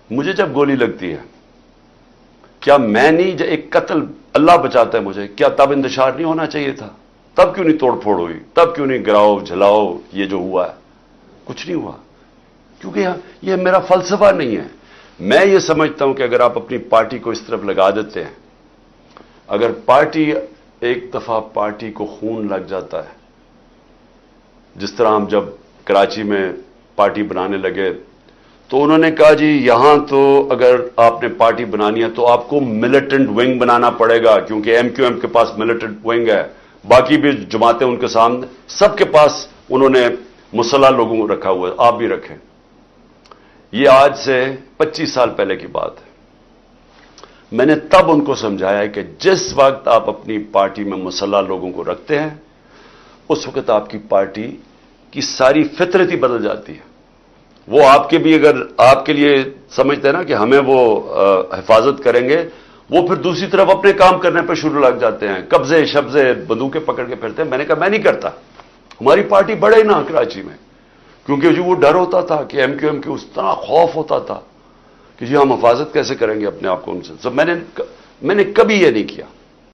مجھے جب گولی لگتی ہے کیا میں نہیں، ایک قتل اللہ بچاتا ہے مجھے، کیا تب انتشار نہیں ہونا چاہیے تھا؟ تب کیوں نہیں توڑ پھوڑ ہوئی؟ تب کیوں نہیں گراؤ جلاؤ یہ جو ہوا ہے؟ کچھ نہیں ہوا، کیونکہ یہ میرا فلسفہ نہیں ہے۔ میں یہ سمجھتا ہوں کہ اگر آپ اپنی پارٹی کو اس طرف لگا دیتے ہیں، اگر پارٹی ایک دفعہ پارٹی کو خون لگ جاتا ہے، جس طرح ہم جب کراچی میں پارٹی بنانے لگے تو انہوں نے کہا جی یہاں تو اگر آپ نے پارٹی بنانی ہے تو آپ کو ملیٹنٹ ونگ بنانا پڑے گا، کیونکہ ایم کیو ایم کے پاس ملیٹنٹ ونگ ہے، باقی بھی جماعتیں ان کے سامنے، سب کے پاس انہوں نے مسلح لوگوں کو رکھا ہوا ہے، آپ بھی رکھیں۔ یہ آج سے 25 سال پہلے کی بات ہے۔ میں نے تب ان کو سمجھایا کہ جس وقت آپ اپنی پارٹی میں مسلح لوگوں کو رکھتے ہیں اس وقت آپ کی پارٹی کی ساری فطرت ہی بدل جاتی ہے۔ وہ آپ کے بھی اگر آپ کے لیے سمجھتے ہیں نا کہ ہمیں وہ حفاظت کریں گے، وہ پھر دوسری طرف اپنے کام کرنے پہ شروع لگ جاتے ہیں، قبضے شبضے بندوقیں پکڑ کے پھرتے ہیں۔ میں نے کہا میں نہیں کرتا، ہماری پارٹی بڑھے نا کراچی میں، کیونکہ جو وہ ڈر ہوتا تھا کہ ایم کیو ایم کی اس طرح خوف ہوتا تھا کہ جی ہم حفاظت کیسے کریں گے اپنے آپ کو ان سے۔ میں نے کبھی یہ نہیں کیا۔